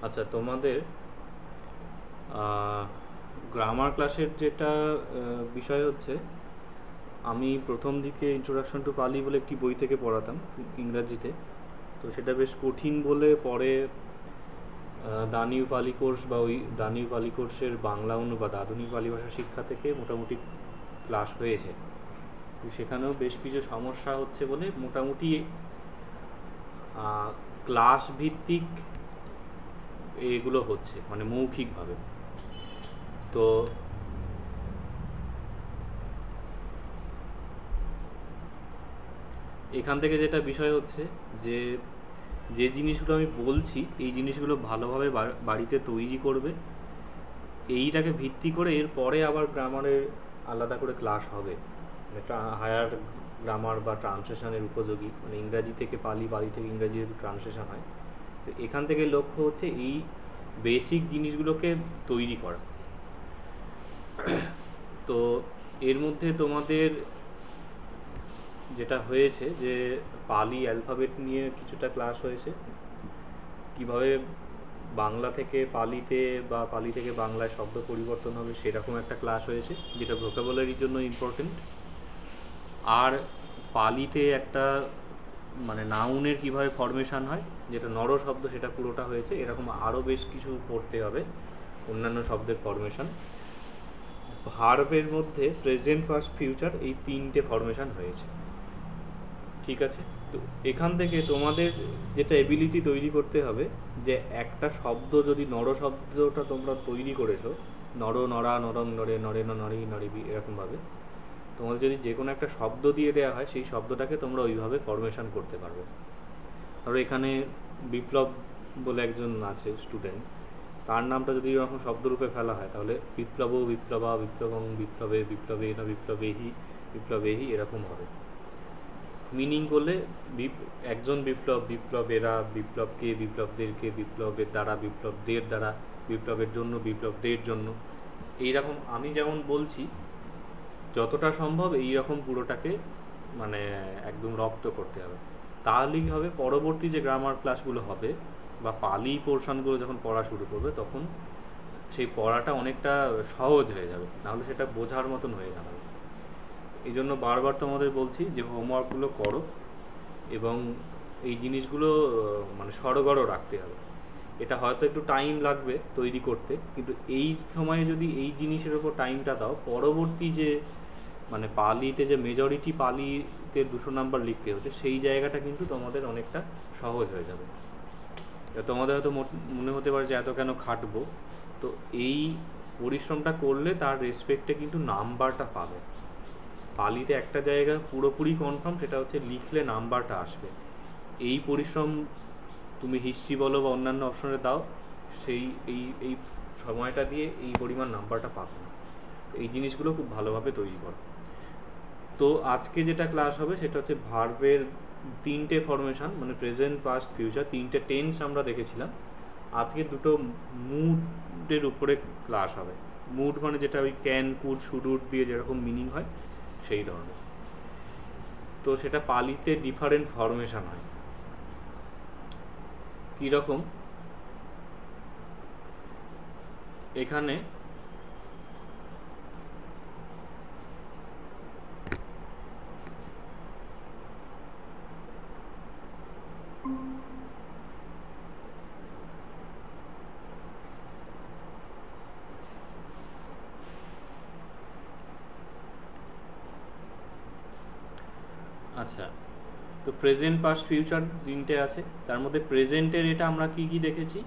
আচ্ছা, তোমাদের গ্রামার ক্লাসের যেটা বিষয় হচ্ছে, আমি প্রথম দিকে ইন্ট্রোডাকশন টু পালি বলে একটি বই থেকে পড়াতাম ইংরাজিতে। তো সেটা বেশ কঠিন বলে পরে দানিউ পালি কোর্স বা ওই দানিউ পালি কোর্সের বাংলা অনুবাদ আধুনিক পালি ভাষা শিক্ষা থেকে মোটামুটি ক্লাস হয়েছে। তো সেখানেও বেশ কিছু সমস্যা হচ্ছে বলে মোটামুটি ক্লাস ভিত্তিক এগুলো হচ্ছে, মানে মৌখিকভাবে। তো এখান থেকে যেটা বিষয় হচ্ছে যে যে জিনিসগুলো আমি বলছি এই জিনিসগুলো ভালোভাবে বাড়িতে তৈরি করবে। এইটাকে ভিত্তি করে এর পরে আবার গ্রামারের আলাদা করে ক্লাস হবে, মানে হায়ার গ্রামার বা ট্রান্সলেশনের উপযোগী, মানে ইংরাজি থেকে পালি, পালি থেকে ইংরাজি ট্রান্সলেশন হয়। তো এখান থেকে লক্ষ্য হচ্ছে এই বেসিক জিনিসগুলোকে তৈরি করা। তো এর মধ্যে তোমাদের যেটা হয়েছে যে পালি অ্যালফাবেট নিয়ে কিছুটা ক্লাস হয়েছে, কিভাবে বাংলা থেকে পালিতে বা পালি থেকে বাংলায় শব্দ পরিবর্তন হবে সেরকম একটা ক্লাস হয়েছে, যেটা ভোকাবুলারির জন্য ইম্পর্টেন্ট। আর পালিতে একটা মানে নাউনের কিভাবে ফরমেশন হয়, যেটা নর শব্দ, সেটা পুরোটা হয়েছে। এরকম আরও বেশ কিছু পড়তে হবে, অন্যান্য শব্দের ফরমেশন। ভার্বের মধ্যে প্রেজেন্ট, পাস্ট, ফিউচার এই তিনটে ফরমেশন হয়েছে। ঠিক আছে? তো এখান থেকে তোমাদের যেটা এবিলিটি তৈরি করতে হবে, যে একটা শব্দ যদি নর শব্দটা তোমরা তৈরি করেছো, নর, নরা, নরং, নরে, নরে, নরি, নরিবি, এরকমভাবে তোমাদের যদি যে কোনো একটা শব্দ দিয়ে দেওয়া হয়, সেই শব্দটাকে তোমরা ওইভাবে ফরমেশন করতে পারবে। ধরো এখানে বিপ্লব বলে একজন আছে স্টুডেন্ট, তার নামটা যদি এরকম শব্দরূপে ফেলা হয়, তাহলে বিপ্লব, বিপ্লবা, বিপ্লবং, বিপ্লবে, বিপ্লবে না, বিপ্লবেহি, বিপ্লবেহি, এরকম হবে। মিনিং করলে একজন বিপ্লব, বিপ্লবেরা, বিপ্লবকে, বিপ্লবদেরকে, বিপ্লবের দ্বারা, বিপ্লবদের দ্বারা, বিপ্লবের জন্য, বিপ্লবদের জন্য। এইরকম আমি যেমন বলছি, যতটা সম্ভব এইরকম পুরোটাকে মানে একদম রপ্ত করতে হবে। তাহলেই হবে পরবর্তী যে গ্রামার ক্লাসগুলো হবে বা পালি পোর্শনগুলো যখন পড়া শুরু করবে, তখন সেই পড়াটা অনেকটা সহজ হয়ে যাবে, নাহলে সেটা বোঝার মতন হয়ে যাবে। এই জন্য বারবার তোমাদের বলছি যে হোমওয়ার্কগুলো করো এবং এই জিনিসগুলো মানে সড়গড় রাখতে হবে। এটা হয়তো একটু টাইম লাগবে তৈরি করতে, কিন্তু এই সময়ে যদি এই জিনিসের ওপর টাইমটা দাও, পরবর্তী যে মানে পালিতে যে মেজরিটি পালিতে 200 নাম্বার লিখতে হচ্ছে, সেই জায়গাটা কিন্তু তোমাদের অনেকটা সহজ হয়ে যাবে। তোমাদের হয়তো মনে হতে পারে যে এত কেন খাটবো, তো এই পরিশ্রমটা করলে তার রেসপেক্টে কিন্তু নাম্বারটা পাবে। পালিতে একটা জায়গা পুরোপুরি কনফার্ম, সেটা হচ্ছে লিখলে নাম্বারটা আসবে। এই পরিশ্রম তুমি হিস্ট্রি বলো বা অন্যান্য অপশনে দাও, সেই এই এই সময়টা দিয়ে এই পরিমাণ নাম্বারটা পাবে না। এই জিনিসগুলো খুব ভালোভাবে তৈরি করো। তো আজকে যেটা ক্লাস হবে সেটা হচ্ছে ভার্বের তিনটে ফরমেশন, মানে প্রেজেন্ট, পাস্ট, ফিউচার, তিনটে টেন্স আমরা দেখেছিলাম। আজকে দুটো মুডের উপরে ক্লাস হবে। মুড মানে যেটা ওই ক্যান, কুড, শুড, উড দিয়ে যেরকম মিনিং হয় সেই ধরনের। তো সেটা পালিতে ডিফারেন্ট ফরমেশন হয়। কীরকম? এখানে আচ্ছা, তো প্রেজেন্ট, পাস্ট, ফিউচার তিনটে আছে। তার মধ্যে প্রেজেন্টের এটা আমরা কি কি দেখেছি?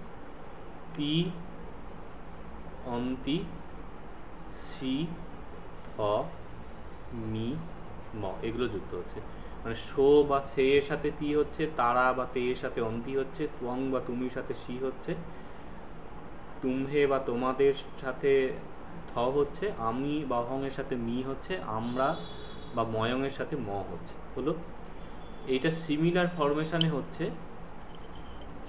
তি, অন্তি, সি, থ, মি, ম, এগুলো যুক্ত হচ্ছে। মানে শো বা সে এর সাথে তি হচ্ছে, তারা বা তে এর সাথে অন্তি হচ্ছে, ত্বং বা তুমির সাথে সি হচ্ছে, তুমহে বা তোমাদের সাথে থ হচ্ছে, আমি বা অহং এর সাথে মি হচ্ছে, আমরা বা ময়ং এর সাথে ম হচ্ছে। হলো, এইটা সিমিলার ফরমেশনে হচ্ছে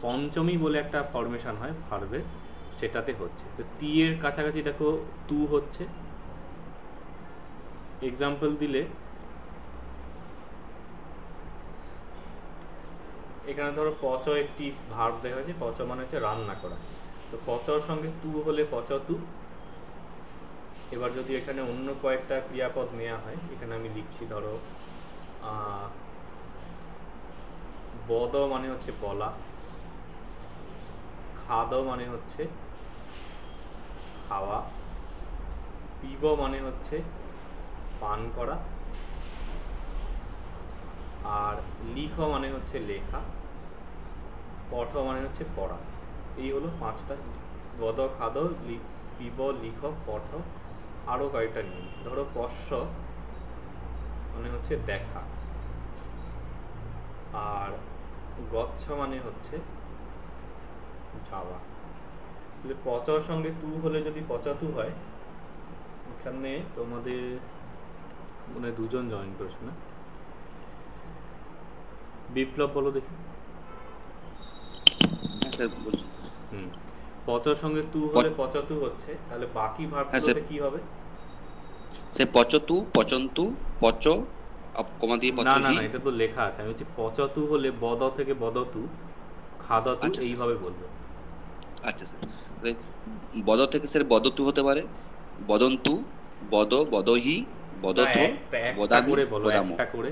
পঞ্চমী বলে একটা ফরমেশন হয় ভার্বের, সেটাতে হচ্ছে। তো তি এর কাছাকাছি দেখো তু হচ্ছে। এক্সাম্পল দিলে এখানে ধরো পচ একটি ভার্ব দেখা যাচ্ছে, পচ মানে হচ্ছে রান্না করা, তো পচর সঙ্গে তু হলে পচতু। এবার যদি এখানে অন্য কয়েকটা ক্রিয়াপদ নেওয়া হয়, এখানে আমি লিখছি ধরো বদ মানে হচ্ছে বলা, খাদ মানে হচ্ছে খাওয়া, পিব মানে হচ্ছে পান করা, আর লিখ মানে হচ্ছে লেখা, পঠ মানে হচ্ছে পড়া। এই হলো পাঁচটা, বদ খাদ পিব লিখ পঠ, আরও কয়েকটা নিয়ম। ধরো পশ্য মানে হচ্ছে দেখা, আর গচ্ছ মানে হচ্ছে যাওয়া। তাহলে পচর সঙ্গে তু হলে যদি পচাতু হয়, এখানে তোমাদের মানে দুজন জয়েন করেছে না? বিপ্লব বলো দেখি। হ্যাঁ স্যার বলছি। পচর সঙ্গে তু হলে পচতু হচ্ছে, তাহলে বাকি ভার্বগুলোতে কি হবে? সে পচতু, পচন্তু, পচ কমা দিয়ে না না পচহি। না, এটা তো লেখা আছে। আমি বলছি পচতু হলে বদ থেকে বদতু, খাদতু, আচ্ছা স্যার, এইভাবে বলবে। আচ্ছা স্যার। তাহলে বদ থেকে স্যার বদতু হতে পারে, বদন্তু, বদ, বদহি, না, বদথ, একটা বদামি, করে বলো, বদাম। একটা করে,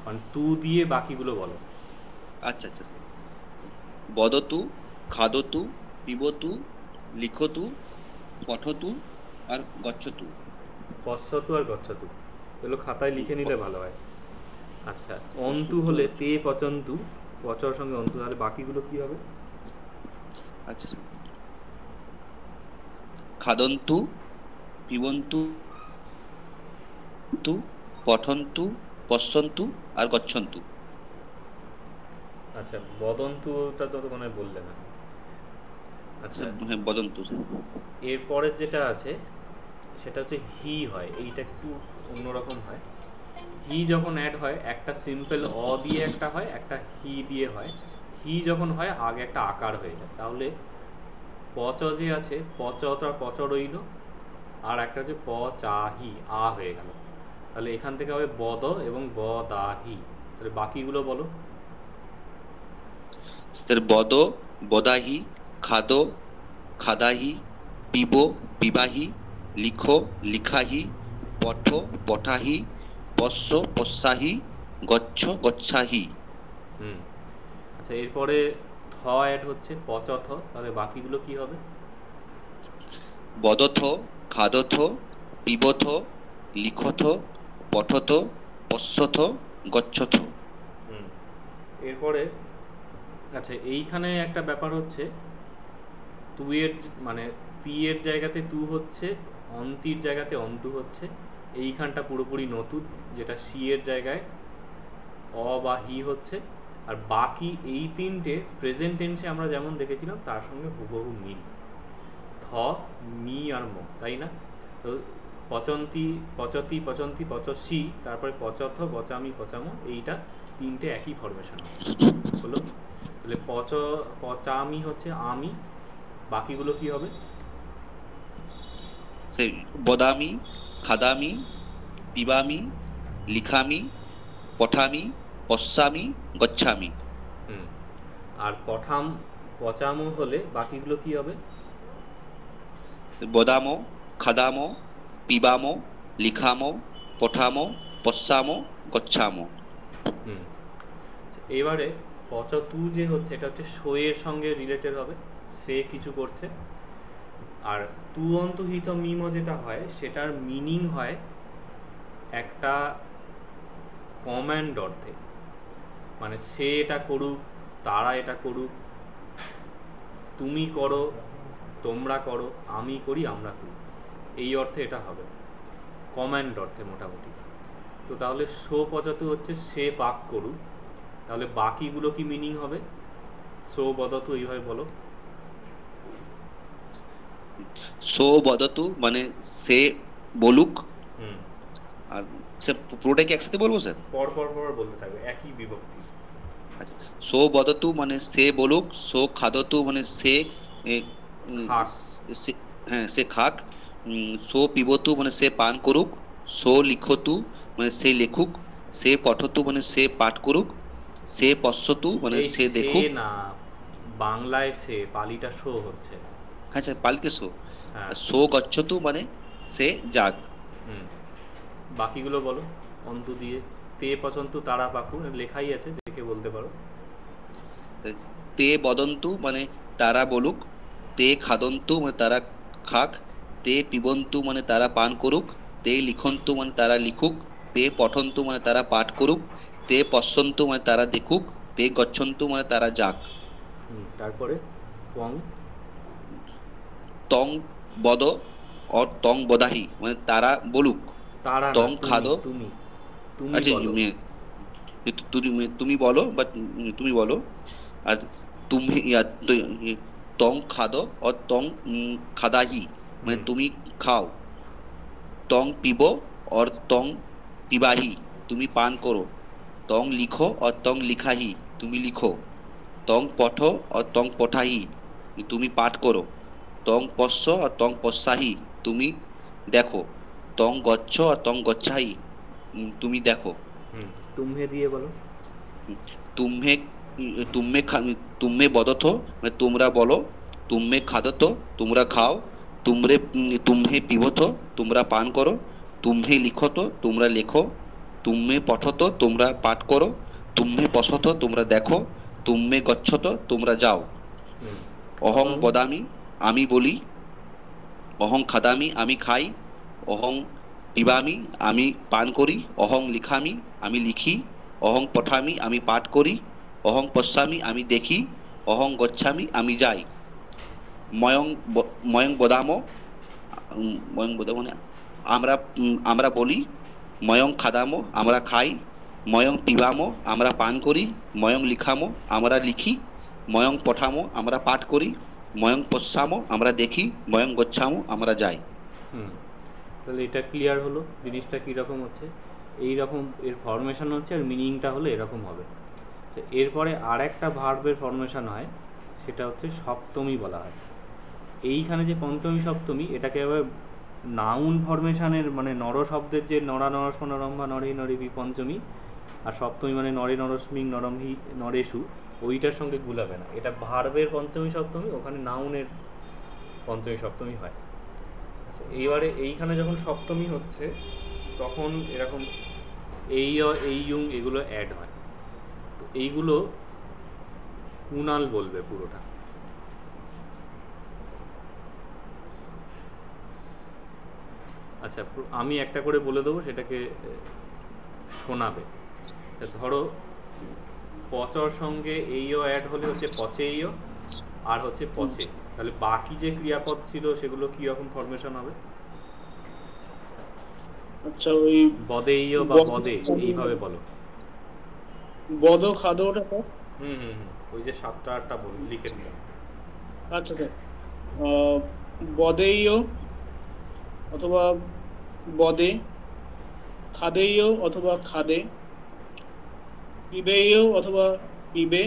মানে তু দিয়ে বাকিগুলো বলো। আচ্ছা আচ্ছা স্যার। বদতু, খাদতু, পিবতু, লিখতু, পঠতু আর গচ্ছতু। পশ্চতু আর গচ্ছতু, এগুলো খাতায় লিখে নিলে ভালো হয়। আচ্ছা, অন্তু পশ্চতু হলে আর- তে পচন্তু, পচর সঙ্গে অন্তু, তাহলে বাকিগুলো কি হবে? আচ্ছা স্যার। খাদন্তু, পিবন্তু, পঠন্তু, পশ্যন্তু আর গচ্ছন্তু। আচ্ছা, বদন্তুটা তো মনে হয় বললে না। আচ্ছা, হ্যাঁ, বদন্তু স্যার। এরপরের যেটা আছে সেটা হচ্ছে হি হয়, এইটা একটু অন্যরকম হয়। হি যখন অ্যাড হয়, একটা সিম্পল অ দিয়ে একটা হয়, একটা হি দিয়ে হয়। হি যখন হয় আগে একটা আকার হয়ে যায়, তাহলে পচ যে আছে, পচটা পচ রইল, আর একটা হচ্ছে প চা হি, আ হয়ে গেল। তাহলে এখান থেকে হবে বদ এবং বদাহি। তাহলে বাকিগুলো বলো। স্যার বদ, বদাহি, খাদ, খাদাহি, পিব, পিবাহি, লিখ, লিখাহি, পঠ, পঠাহি, পশ্য, পশ্যাহি, গচ্ছ, গচ্ছাহি। হুম। আচ্ছা, এরপরে থ অ্যাড হচ্ছে, পচথ, তাহলে বাকিগুলো কি হবে? বদথ, খাদথ, পিবথ, লিখথ, পঠথ, পশ্যথ, গচ্ছথ। হুম। এরপরে আচ্ছা, এইখানে একটা ব্যাপার হচ্ছে, তু এর মানে তি এর জায়গাতে তু হচ্ছে, অন্তির জায়গাতে অন্তু হচ্ছে। এইখানটা পুরোপুরি নতুন, যেটা সি এর জায়গায় অ বা হি হচ্ছে। আর বাকি এই তিনটে প্রেজেন্ট টেন্সে আমরা যেমন দেখেছিলাম তার সঙ্গে হুবহু মিল, থ, মি আর ম, তাই না? তো পচন্তি, পচতি, পচন্তি, পচসি, তারপরে পচথ, পচামি, পচামো, এইটা তিনটে একই ফরমেশন হলো। তাহলে পচামি হচ্ছে আমি, বাকিগুলো কি হবে? সেই বদামি, খাদামি, পিবামি, লিখামি, পঠামি, পশ্যামি, গচ্ছামি। হুম। আর পচামো হলে বাকিগুলো কি হবে? বদামো, খাদামো, পিবামো, লিখামো, পঠামো, পশ্যামো, গচ্ছামো। হুম। এবারে পচতু যে হচ্ছে, এটা হচ্ছে সইয়ের সঙ্গে রিলেটেড হবে, সে কিছু করছে। আর তু অন্তহিত মিম যেটা হয়, সেটার মিনিং হয় একটা কমান্ড অর্থে, মানে সে এটা করুক, তারা এটা করুক, তুমি করো, তোমরা করো, আমি করি, আমরা করি, এই অর্থে এটা হবে, কমান্ড অর্থে মোটামুটি। তো তাহলে সো পচাতু হচ্ছে সে পাক করুক, তাহলে বাকিগুলো কি মিনিং হবে? সো বদতু, এইভাবে বলো। সো বদতু মানে সে বলুক। হুম। আর সে পুরোটাই কি একসাথে বলবো স্যার? পর পর পর বলতে থাকবে, একই বিভক্তি। আচ্ছা। সো বদতু মানে সে বলুক, সো খাদতু মানে সে এ, উম, খাক। সে- হ্যাঁ সে খাক। সো পিবতু মানে সে পান করুক, সো লিখতু মানে সে লেখুক, সে পঠতু মানে সে পাঠ করুক, সে পশ্যতু মানে এই সে সে দেখুক। না, বাংলায় সে, পালিটা শো হচ্ছে। আচ্ছা পালিতে সো। হ্যাঁ। সো গচ্ছতু মানে সে যাক। হুম, বাকিগুলো বলো অন্তু দিয়ে। তে পছন্তু তারা পাখু লেখাই আছে, দেখে বলতে পারো। তে বদন্তু মানে তারা বলুক। তে খাদন্তু মানে তারা খাক। তে পিবন্তু মানে তারা পান করুক। তে লিখন্তু মানে তারা লিখুক। তে পঠন্তু মানে তারা পাঠ করুক। তে পশ্যন্তু মানে তারা দেখুক। তে গচ্ছন্তু মানে তারা যাক। তারপরে পং। তং বদ অর তং বদাহি মানে তারা বলুক। তারা না, তং তুমি খাদ। তুমি তুমি আচ্ছা বলো। তুমি তুমি বলো বা তুমি বলো। আর তুমি তং খাদ और তং খাদাহি মানে হুম তুমি খাও। তং পিব और তং পিবাহি তুমি পান করো। তং লিখো और তং লিখাহি তুমি লিখো। তং পঠো और তং পঠাহি তুমি পাঠ করো। তং পশ্য और তং পশ্যাহি তুমি দেখো। তং গচ্ছ और তং গচ্ছাহি তুমি দেখো। হুম তুমহে দিয়ে বলো। तुम्हें तुम्हें तुम्हें বদথ মানে তোমরা বলো। তুম্মে খাদত তোমরা খাও। तुम्हें পিবথ তোমরা পান করো। तुम्हें লিখত তোমরা লেখো। तुम्हें পঠত তোমরা পাঠ করো। तुम्हें পশত তোমরা দেখো। तुम्हें গচ্ছত তোমরা যাও। হুম অহং অহং। বদামি আমি বলি। অহং খাদামি আমি খাই। অহং পিবামি আমি পান করি। অহং লিখামি আমি লিখি। অহং পঠামি আমি পাঠ করি। অহং পশ্যামি আমি দেখি। অহং গচ্ছামি আমি যাই। ময়ং বদাম ময়ং বদাম মানে আমরা আমরা বলি। ময়ং খাদামো আমরা খাই। ময়ং পিবামো আমরা পান করি। ময়ং লিখামো আমরা লিখি। ময়ং পঠামো আমরা পাঠ করি। ময়ং পশ্যামো আমরা দেখি। ময়ং গচ্ছামো আমরা যাই। হুম তাহলে এটা ক্লিয়ার হলো জিনিসটা কীরকম হচ্ছে। এই রকম এর ফরমেশন হচ্ছে, আর মিনিংটা হলো এরকম হবে। তো এরপরে আর একটা ভার্বের ফরমেশন হয়, সেটা হচ্ছে সপ্তমী বলা হয়। এইখানে যে পঞ্চমী সপ্তমী, এটাকে আবার নাউন ফরমেশনের মানে নর শব্দের যে নরা নরস্ম নরম্ভা নরে নরেবি পঞ্চমী, আর সপ্তমী মানে নরে নরস্মিং নরমহি নরেশু, ওইটার সঙ্গে গুলাবে না। এটা ভার্বের পঞ্চমী সপ্তমী, ওখানে নাউনের পঞ্চমী সপ্তমী হয়। আচ্ছা, এইবারে এইখানে যখন সপ্তমী হচ্ছে তখন এরকম এই এই ইউং এগুলো অ্যাড হয়। তো এইগুলো কুণাল বলবে পুরোটা। আচ্ছা, আমি একটা করে বলে দেবো, সেটাকে শোনাবে। তা ধরো পচর সঙ্গে এইও অ্যাড হলে হচ্ছে পচেইও, আর হচ্ছে পচে। তাহলে বাকি যে ক্রিয়াপদ ছিল সেগুলো কি রকম ফরমেশন হবে? আচ্ছা, ওই বদেইও বা বদ বদে, এইভাবে বলো। বদ খাদো ওটা তো? ওই যে 7টা 8টা লিখে দিলাম। আচ্ছা স্যার, বদেইও অথবা বদে, খাদেইও অথবা খাদে, পিবেইও অথবা পিবে,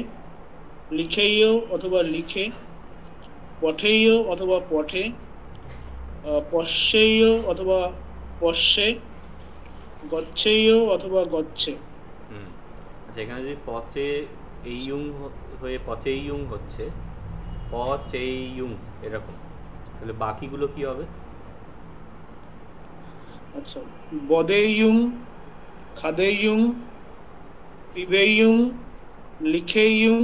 লিখেইও অথবা লিখে, পঠেইও অথবা পঠে, পশ্যেইও অথবা পশ্যে, গচ্ছেইও অথবা গচ্ছে। আচ্ছা, এখানে যদি পচে এইয়ুং হয়ে পচেইয়ুং হচ্ছে, পচেইয়ুং এরকম, তাহলে বাকিগুলো কি হবে? আচ্ছা, বদেইয়ুং, খাদেইয়ুং, পিবেইয়ুং, লিখেইয়ুং,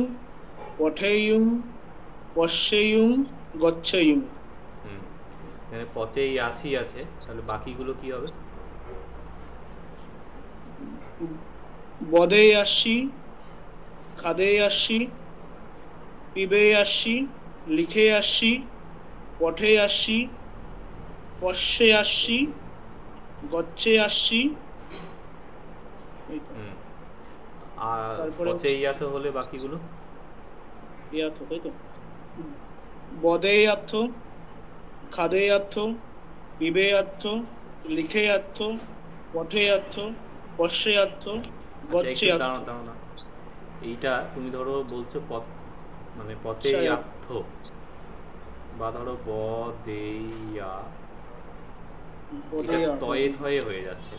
পঠেইয়ুং, পশ্যেইয়ুং, গচ্ছেইয়ুং। এখানে পচেই আসি আছে, তাহলে বাকিগুলো কি হবে? বদেই আসি, খাদেই আসি, পিবেই আসি, লিখে আসি, পঠে আসি, পশ্যে আসি, গচ্ছে আসি। আর তারপরে পচেইয়াতে হলে বাকিগুলো ইয়ার্থ, তাই তো? বদেই অর্থ, খাদে অর্থ, পিবে অর্থ, লিখে অর্থ, পঠে অর্থ, পশ্যে অর্থ, গচ্ছে অর্থ। দাঁড়াও না, এইটা তুমি ধরো বলছো মানে পচেই আচ্ছা, আর্থ, বা ধরো বদেইয়া, এটা বদেই তয়ে থয়ে হয়ে যাচ্ছে।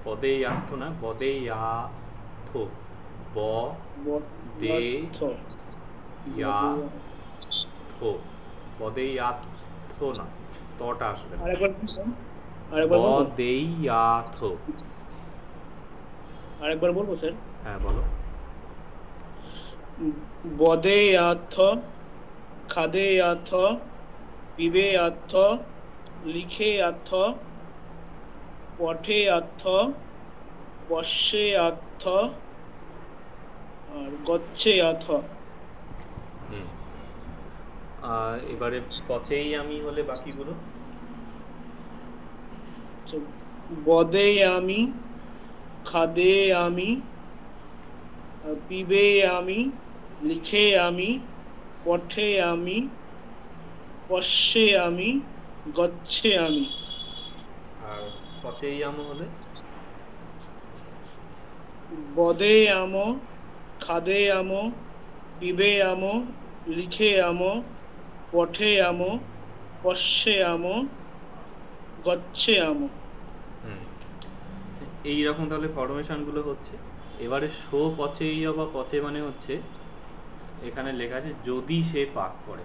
পদেই আর্থ না, বদেই আথ। ব দে বদেয়াথ ইয়া থো, বদেয়াথ না, তটা আসবে না। আরেকবার বলুন, আরেকবার বলবো, বদেয়াথ। আরেকবার বলবো স্যার। হ্যাঁ বলো। বদেয়াথ, খাদেয়াথ, পিবেয়াথ, লিখেয়াথ, পঠেয়াথ, পশ্যেয়াথ, আর গচ্ছেয়াথ। হুম। এবারে পচেই আমি হলে বাকিগুলো। তো বদেয়ামি, খাদেয়ামি, পিবেয়ামি, লিখেয়ামি, পঠেয়ামি, পশ্যেয়ামি, গচ্ছেয়ামি। আর পচেই আম হলে বদেয়াম, খাদেয়াম, পিবেয়াম, লিখেয়াম, পঠেয়াম, পশ্যেয়াম, গচ্ছেয়াম। হুম, এইরকম তাহলে ফরমেশনগুলো হচ্ছে। এবারে শো পচেইয় বা পচে মানে হচ্ছে এখানে লেখা আছে যদি সে পাক করে।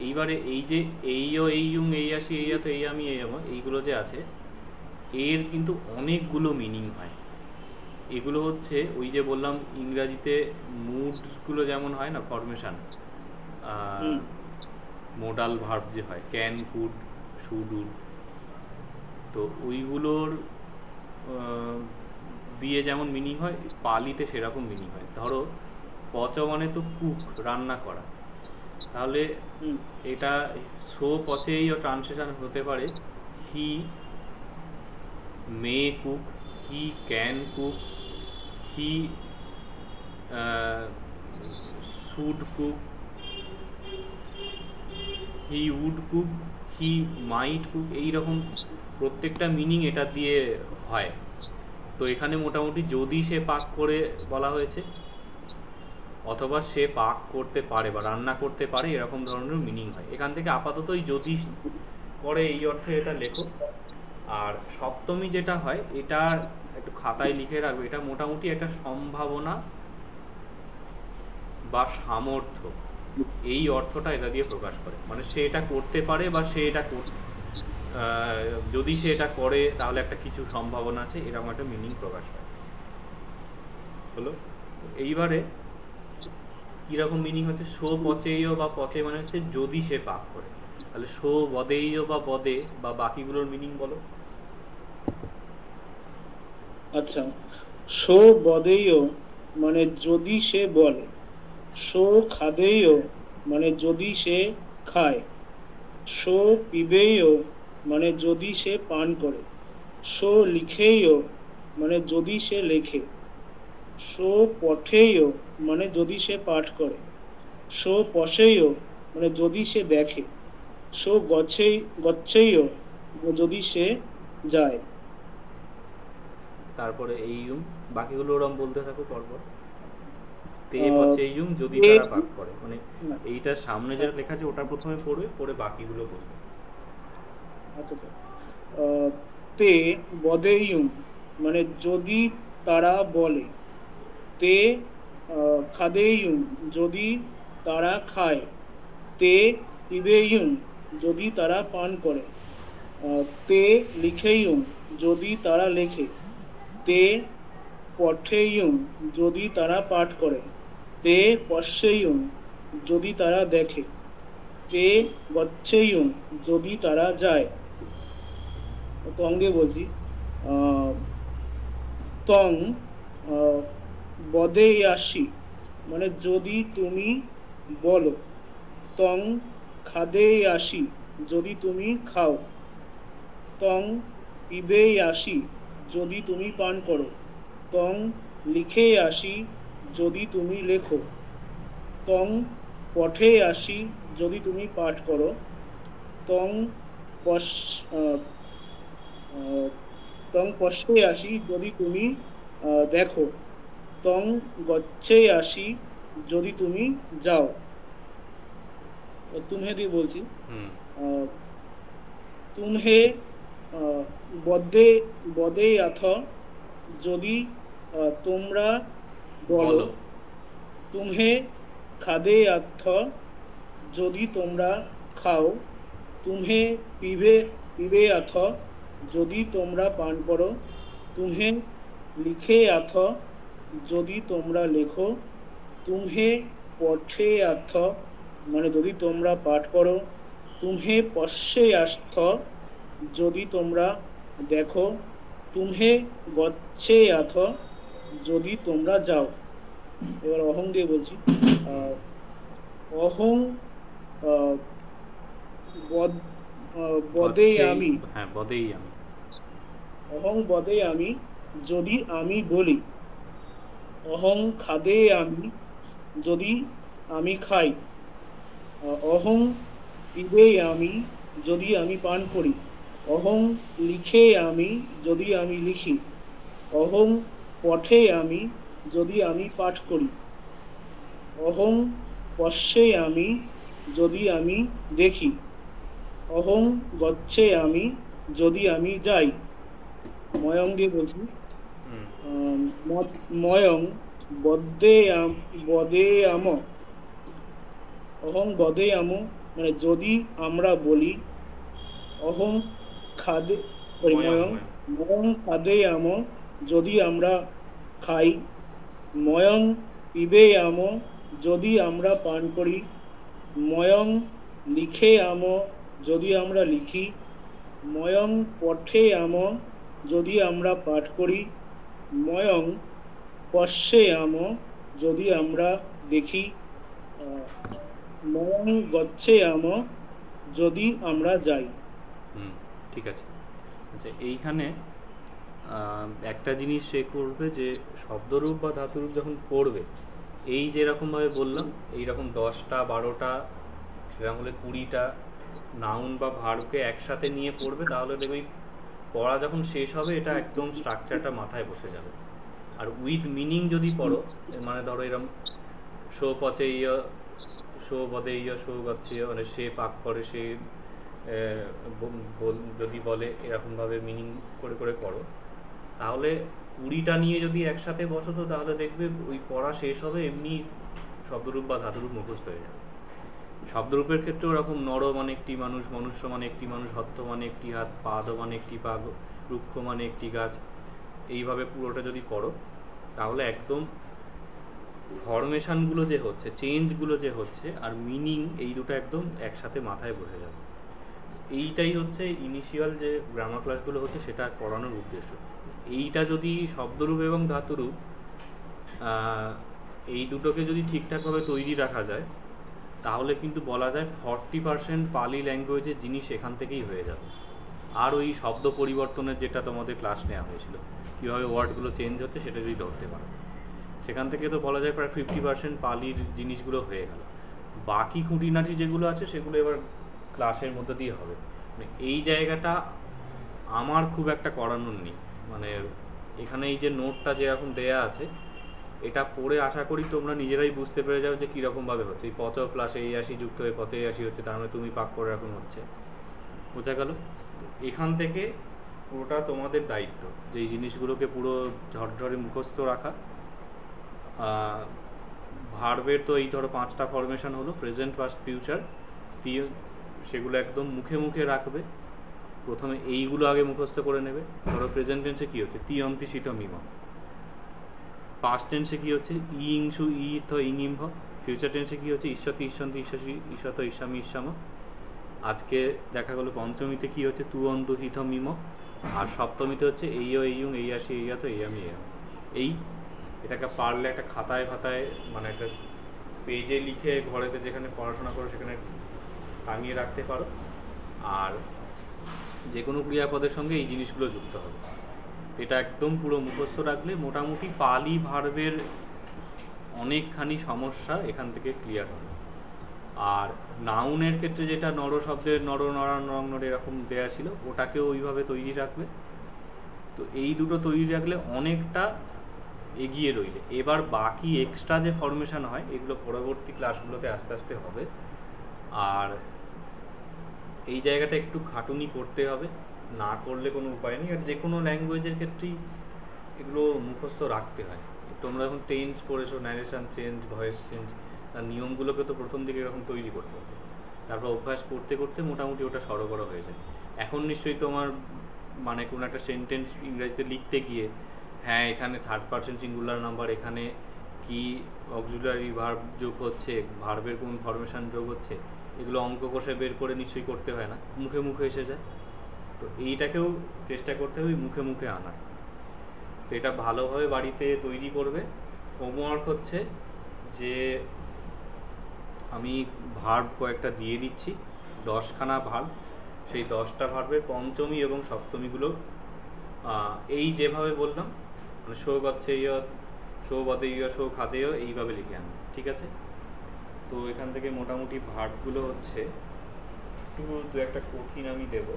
এইবারে এই যে এইও এইয়ুম এই আসি এই তো এই আমি এই আমার এইগুলো যে আছে, এর কিন্তু অনেকগুলো মিনিং হয়। এগুলো হচ্ছে ওই যে বললাম ইংরাজিতে মুডগুলো যেমন হয় না ফরমেশন, হুম, মোডাল ভার্ব যে হয় ক্যান কুড শুড উড, তো ওইগুলোর আহ, দিয়ে যেমন মিনিং হয় পালিতে সেরকম মিনিং হয়। ধরো পচ মানে তো কুক, রান্না করা, তাহলে হুম, এটা সো পচেই ট্রান্সলেশন হতে পারে he may cook, he can cook, he should cook, he would cook, he might cook, এইরকম প্রত্যেকটা মিনিং এটা দিয়ে হয়। তো এখানে মোটামুটি যদি সে পাক করে বলা হয়েছে, অথবা সে পাক করতে পারে বা রান্না করতে পারে, এরকম ধরনের মিনিং হয়। এখান থেকে আপাতত এই যদি করে এই অর্থে এটা লেখো। আর সপ্তমী যেটা হয় এটা একটু খাতায় লিখে রাখবে, এটা মোটামুটি একটা সম্ভাবনা বা সামর্থ্য, এই অর্থটা এটা দিয়ে প্রকাশ করে। মানে সে এটা করতে পারে বা সে এটা যদি সে এটা করে তাহলে একটা কিছু সম্ভাবনা আছে, এরকম একটা মিনিং প্রকাশ পায়। হলো। এইবারে কিরকম মিনিং হচ্ছে শো পচেয় বা পচে মানে হচ্ছে যদি সে পাক করে, তাহলে শো বদেয় বা বদে বা বাকিগুলোর মিনিং বলো। আচ্ছা, সো বদেয় মানে যদি সে বলে, সো খাদেয় মানে যদি সে খায়, সো পিবেয় মানে যদি সে পান করে, সো লিখেয় মানে যদি সে লেখে, সো পঠেয় মানে যদি সে পাঠ করে, সো পশেয় মানে যদি সে দেখে, সো গচ্ছেয় যদি সে যায়। তারপরে এইয়ুম, বাকিগুলো ওরম বলতে থাকো পরপর। তে আহ, পচেইয়ুম যদি তে তারা পাক করে, মানে না, এইটার সামনে যেটা লেখা আছে ওটা প্রথমে পড়বে, পরে বাকিগুলো বলবে। আচ্ছা স্যার। তে বদেয়ুম মানে যদি তারা বলে, তে খাদেয়ুম যদি তারা খায়, তে পিবেয়ুম যদি তারা পান করে, তে লিখেয়ুম যদি তারা লেখে, তে পঠেয়ুম যদি তারা পাঠ করে, তে পশ্যেয়ুম যদি তারা দেখে, তে গচ্ছেয়ুম যদি তারা যায়। তং দিয়ে বলছি। আহ, তং বদেয়াসি মানে যদি তুমি বলো, তং খাদেয়াসি যদি তুমি খাও, তং পিবেয়াসি যদি তুমি পান করো, তং লিখেয়াসি যদি তুমি লেখো, তং পঠেয়াসি যদি তুমি পাঠ করো, তং পশ আহ, তং পশ্যেয়াসি যদি তুমি দেখো, তং গচ্ছেয়াসি যদি তুমি যাও। তুমহে দিয়ে বলছি। হুম। আহ, তুমহে বদে বদেয়াথ যদি তোমরা বলো। বলো। তুমহে খাদে অর্থ যদি তোমরা খাও। তুমহে পিবে পিবে অথ যদি তোমরা পান করো। তুমহে লিখে অথ যদি তোমরা লেখো। তুমহে পঠে অর্থ মানে যদি তোমরা পাঠ করো। তুমহে পশ্যে অর্থ যদি তোমরা দেখো। তুমহে গচ্ছে অথ যদি তোমরা যাও। এবার অহং দিয়ে বলছি। হুম। অহং আহ, বদ- বদে গচ্ছেই, আমি। হ্যাঁ বদেই আমি। অহং বদে আমি যদি আমি বলি। অহং খাদে আমি যদি আমি খাই। অহং পিবে আমি যদি আমি পান করি। অহং লিখে আমি যদি আমি লিখি। অহং পঠে আমি যদি আমি পাঠ করি। অহং পশ্যে আমি যদি আমি দেখি। অহং গচ্ছে আমি যদি আমি যাই। ময়ং দিয়ে বলছি। হুম। ময়ং বদে বদে আম। অহং বদে আম মানে যদি আমরা বলি। অহং খাদে ময়ং ময়ং ময়ং। ময়ং খাদে আম যদি আমরা খাই। ময়ং পিবে আম যদি আমরা পান করি। ময়ং লিখে আম যদি আমরা লিখি। ময়ং পঠে আম যদি আমরা পাঠ করি। ময়ং পশ্যে আম যদি আমরা দেখি। আহ, ময়ং গচ্ছে আম যদি আমরা যাই। হুম, ঠিক আছে। আচ্ছা, এইখানে একটা জিনিস সে করবে যে শব্দরূপ বা ধাতুরূপ যখন পড়বে, এই যেরকমভাবে বললাম, এইরকম 10টা 12টা, সেরকম হলে 20টা নাউন বা ভার্বকে একসাথে নিয়ে পড়বে, তাহলে দেখবে এই পড়া যখন শেষ হবে এটা একদম স্ট্রাকচারটা মাথায় বসে যাবে। আর উইথ মিনিং যদি পড়ো, মানে ধরো এরকম শো পচেয়, শো বদেয়, শো গচ্ছেয়, মানে সে পাক করে, সে যদি বলে, এরকমভাবে মিনিং করে করে করো, তাহলে 20টা নিয়ে যদি একসাথে বসো, তো তাহলে দেখবে ওই পড়া শেষ হবে এমনি শব্দরূপ বা ধাতুরূপ মুখস্থ হয়ে যাবে। শব্দরূপের ক্ষেত্রে ওরকম নর মানে একটি মানুষ, মনুষ্য মানে একটি মানুষ, হত্ত মানে একটি হাত, পাদ মানে একটি পা, রুক্ষ মানে একটি গাছ, এইভাবে পুরোটা যদি পড়ো, তাহলে একদম ফরমেশনগুলো যে হচ্ছে, চেঞ্জগুলো যে হচ্ছে, আর মিনিং, এই দুটো একদম একসাথে মাথায় বসে যাবে। এইটাই হচ্ছে ইনিশিয়াল যে গ্রামার ক্লাসগুলো হচ্ছে সেটা পড়ানোর উদ্দেশ্য। এইটা যদি শব্দরূপ এবং ধাতুরূপ এই দুটোকে যদি ঠিকঠাকভাবে তৈরি রাখা যায়, তাহলে কিন্তু বলা যায় 40% পালি ল্যাঙ্গুয়েজের জিনিস এখান থেকেই হয়ে যাবে। আর ওই শব্দ পরিবর্তনের যেটা তোমাদের ক্লাস নেওয়া হয়েছিল, কীভাবে ওয়ার্ডগুলো চেঞ্জ হচ্ছে, সেটা যদি ধরতে পারো, সেখান থেকে তো বলা যায় প্রায় 50% পালির জিনিসগুলো হয়ে গেল। বাকি খুঁটিনাটি যেগুলো আছে সেগুলো এবার ক্লাসের মধ্যে দিয়ে হবে। মানে এই জায়গাটা আমার খুব একটা করানোর নেই। মানে এখানে এই যে নোটটা যেরকম দেয়া আছে, এটা পড়ে আশা করি তোমরা নিজেরাই বুঝতে পেরে যাবে যে কীরকমভাবে হচ্ছে। এই পচ প্লাস এই আসি যুক্ত হয়ে পচে আসি হচ্ছে, তার মানে তুমি পাক করে এখন হচ্ছে, বোঝা গেল? এখান থেকে পুরোটা তোমাদের দায়িত্ব যে এই জিনিসগুলোকে পুরো ঝরঝরে মুখস্থ রাখা। ভার্বের তো এই ধরো 5টা ফরমেশন হলো, প্রেজেন্ট, পাস্ট, ফিউচার, সেগুলো একদম মুখে মুখে রাখবে। প্রথমে এইগুলো আগে মুখস্থ করে নেবে। ধরো প্রেজেন্ট টেন্সে কী হচ্ছে, তি অন্তি শীত মিম। পাস্ট টেন্সে কী হচ্ছে, ই ইংসু ই থ ইঙিম ভ। ফিউচার টেন্সে কী হচ্ছে, ঈশ্বতি ঈশ্বন্তি ঈশ্বসী ঈশ্বত ইস্বামি ইস্যাম। আজকে দেখা গেলো পঞ্চমীতে কী হচ্ছে, তু অন্তু হিথ মিম। আর সপ্তমীতে হচ্ছে এইও এইয়ুং এই আসি এই আত এই আমি এই। এটাকে পারলে একটা খাতায় ফাতায়, মানে একটা পেজে লিখে ঘরেতে যেখানে পড়াশোনা করো সেখানে টাঙিয়ে রাখতে পারো। আর যে কোনো ক্রিয়াপদের সঙ্গে এই জিনিসগুলো যুক্ত হবে। এটা একদম পুরো মুখস্থ রাখলে মোটামুটি পালি ভার্বের অনেকখানি সমস্যা এখান থেকে ক্লিয়ার হবে। আর নাউনের ক্ষেত্রে যেটা নর শব্দের নর, নরা, নরং, নর এরকম দেয়া ছিল, ওটাকেও ওইভাবে তৈরি রাখবে। তো এই দুটো তৈরি রাখলে অনেকটা এগিয়ে রইলে। এবার বাকি এক্সট্রা যে ফরমেশন হয়, এগুলো পরবর্তী ক্লাসগুলোতে আস্তে আস্তে হবে। আর এই জায়গাটা একটু খাটুনি করতে হবে, না করলে কোনো উপায় নেই। আর যে কোনো ল্যাঙ্গুয়েজের ক্ষেত্রেই এগুলো মুখস্থ রাখতে হয়। তোমরা যখন টেন্স পড়েছো, ন্যারেশন চেঞ্জ, ভয়েস চেঞ্জ, তার নিয়মগুলোকে তো প্রথম দিকে এরকম তৈরি করতে হবে, তারপর অভ্যাস করতে করতে মোটামুটি ওটা সড়গড় হয়ে যায়। এখন নিশ্চয়ই তোমার মানে কোনো একটা সেন্টেন্স ইংরেজিতে লিখতে গিয়ে, হ্যাঁ এখানে থার্ড পারসন সিঙ্গুলার নাম্বার, এখানে কি অক্সিলারি ভার্ব যোগ হচ্ছে, ভার্বের কোন ফরমেশন যোগ হচ্ছে, এগুলো অঙ্ক কষে বের করে নিশ্চয়ই করতে হয় না, মুখে মুখে এসে যায়। তো এইটাকেও চেষ্টা করতে হবে মুখে মুখে আনার। তো এটা ভালোভাবে বাড়িতে তৈরি করবে। হোমওয়ার্ক হচ্ছে যে আমি ভার্ব কয়েকটা দিয়ে দিচ্ছি, 10খানা ভার্ব, সেই 10টা ভার্বের পঞ্চমী এবং সপ্তমীগুলো এই যেভাবে বললাম, মানে শো গচ্ছেয়, শো বদেয়, শো খাদেয়, এইভাবে লিখে আনবে, ঠিক আছে? তো এখান থেকে মোটামুটি ভার্বগুলো হচ্ছে একটু দু একটা কঠিন আমি দেবো।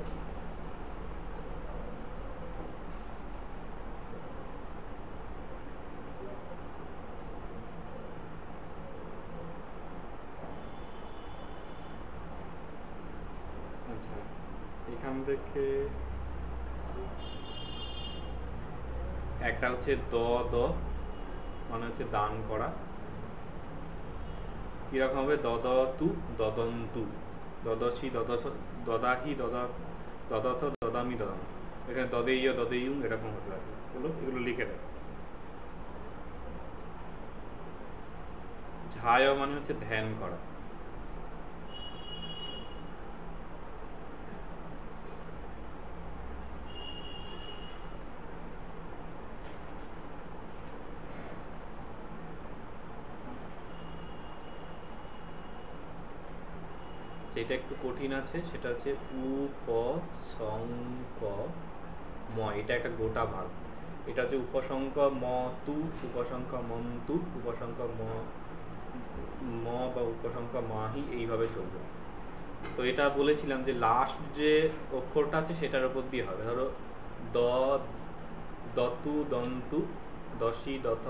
আচ্ছা, এখান থেকে একটা হচ্ছে দ দ, মানে হচ্ছে দান করা। কিরকম হবে? দদতু দদন্তু, দদসি দদাহি দদথ দদামি দদাম। এখানে দদেয় দদেয়ুম এরকম হতে পারে। এগুলো লিখে দেয়। ঝায় মানে হচ্ছে ধ্যান করা। যেটা একটু কঠিন আছে সেটা হচ্ছে উপসংক ম, এটা একটা গোটা ভাগ। এটা হচ্ছে উপসংক ম তু, উপসংক মন্তু, উপসংক ম বা উপসংক মাহি, এইভাবে চলবে। তো এটা বলেছিলাম যে লাস্ট যে অক্ষরটা আছে সেটার উপর দিয়ে হবে। ধরো দ, দতু দন্তু, দশি দথ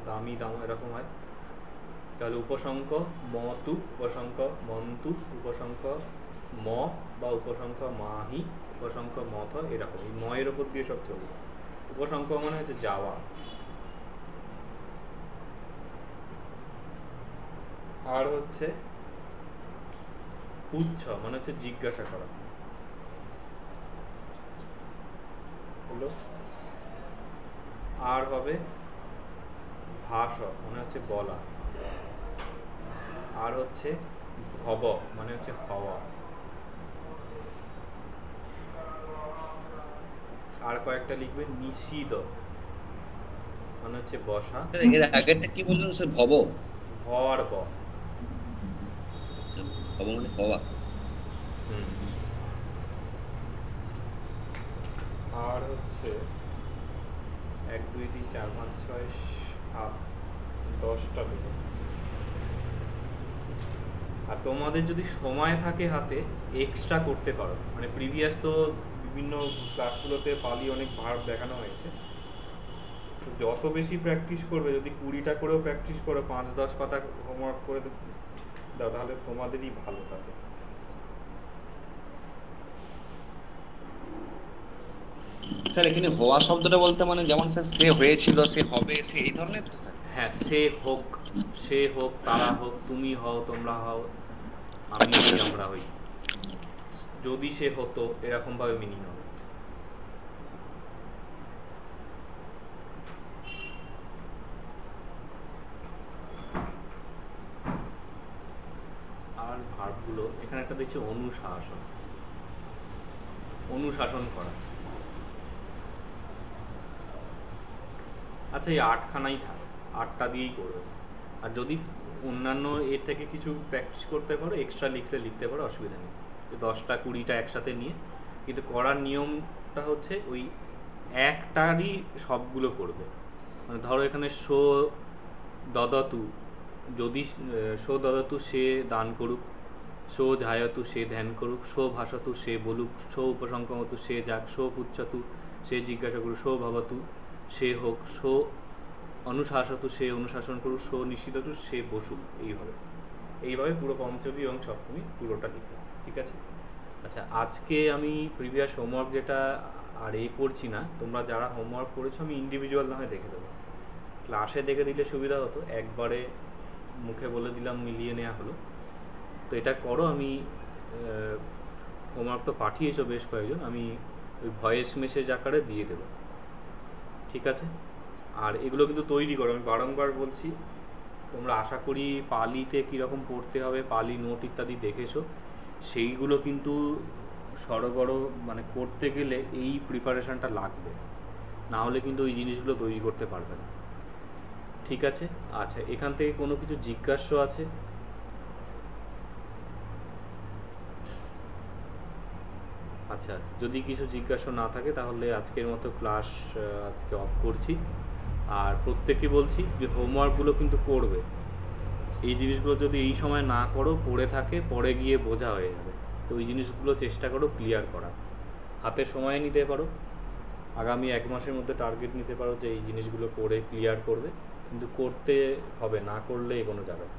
দামি দাম, এরকম হয়। তাহলে উপসংক মতু, উপসংক মন্তু, উপসংক ম বা উপসংক মাহি, উপসংক মথ, এরকম এই ময়ের উপর দিয়ে সব চলবে। উপসংক মানে হচ্ছে যাওয়া। আর হচ্ছে পুচ্ছ মানে হচ্ছে জিজ্ঞাসা করা। হলো। আর হবে ভাষ মানে হচ্ছে বলা। আর হচ্ছে ভব মানে হচ্ছে হওয়া। আর কয়েকটা লিখবে নিষিদ্ধ মানে হচ্ছে বসা। এর আগেরটা কি বললেন স্যার? ভব? ভর ব। ভব মানে হওয়া। আর হচ্ছে 1 2 3 4 5 6 7 10টা বেরো। আর তোমাদের যদি সময় থাকে হাতে, এক্সট্রা করতে পারো। মানে প্রিভিয়াস তো বিভিন্ন ক্লাসগুলোতে পালি অনেক ভার্ব দেখানো হয়েছে, তো যত বেশি প্র্যাকটিস করবে, যদি 20টা করেও প্র্যাকটিস করো, 5-10 পাতা হোমওয়ার্ক করে দাও, তাহলে তোমাদেরই ভালো থাকে। স্যার এখানে হওয়া শব্দটা বলতে মানে যেমন স্যার সে হয়েছিল, সে হবে, সে এই ধরনের তো স্যার? হ্যাঁ, সে হোক, সে হোক, তারা হোক, তুমি হও, তোমরা হও, আমি হই, আমরা হই, যদি সে হতো, এরকম ভাবে মিনিং হবে। আর ভার্বগুলো এখানে একটা দেখছি অনুশাসন, অনুশাসন করা। আচ্ছা, এই 8খানাই থাক, 8টা দিয়েই করবে। আর যদি অন্যান্য এর থেকে কিছু প্র্যাকটিস করতে পারো, এক্সট্রা লিখতে পারো, অসুবিধা নেই। 10টা 20টা একসাথে নিয়ে, কিন্তু করার নিয়মটা হচ্ছে ওই একটারই সবগুলো করবে। মানে ধরো এখানে শো দদতু, যদি শো দদতু সে দান করুক, শো ঝায়তু সে ধ্যান করুক, শো ভাষতু সে বলুক, শো উপসংক্রমতু সে যাক, শো পুচ্ছতু সে জিজ্ঞাসা করুক, শো ভবতু সে হোক, শো অনুশাসতু সে অনুশাসন করুক, শো নিষিদ্ধতু সে বসুক। এইভাবে পুরো পঞ্চমী এবং সপ্তমী পুরোটা লিখবে, ঠিক আছে? আচ্ছা, আজকে আমি প্রিভিয়াস হোমওয়ার্ক যেটা আর করছি না, তোমরা যারা হোমওয়ার্ক করেছো আমি ইন্ডিভিজুয়াল নামে দেখে দেবো, ক্লাসে দেখে দিলে সুবিধা হতো, একবারে মুখে বলে দিলাম, মিলিয়ে নেওয়া হলো। তো এটা করো, আমি হোমওয়ার্ক তো পাঠিয়েছো বেশ কয়েকজন, আমি ওই ভয়েস মেসেজ আকারে দিয়ে দেবো, ঠিক আছে? আর এগুলো কিন্তু তৈরি করো, আমি বারংবার বলছি। তোমরা আশা করি পালিতে কীরকম পড়তে হবে, পালি নোট ইত্যাদি দেখেছো, সেইগুলো কিন্তু সড়গড় মানে করতে গেলে এই প্রিপারেশনটা লাগবে, না হলে কিন্তু ওই জিনিসগুলো তৈরি করতে পারবে না, ঠিক আছে? আচ্ছা, এখান থেকে কোনো কিছু জিজ্ঞাসা আছে? আচ্ছা, যদি কিছু জিজ্ঞাসা না থাকে তাহলে আজকের মতো ক্লাস আজকে অফ করছি। আর প্রত্যেককে বলছি যে হোমওয়ার্কগুলো কিন্তু করবে, এই জিনিসগুলো যদি এই সময় না করো, পড়ে থাকে, পরে গিয়ে বোঝা হয়ে যাবে। তো ওই জিনিসগুলো চেষ্টা করো ক্লিয়ার করার, হাতে সময় নিতে পারো, আগামী 1 মাসের মধ্যে টার্গেট নিতে পারো যে এই জিনিসগুলো করে ক্লিয়ার করবে, কিন্তু করতে হবে, না করলে এগোনো যাবে না।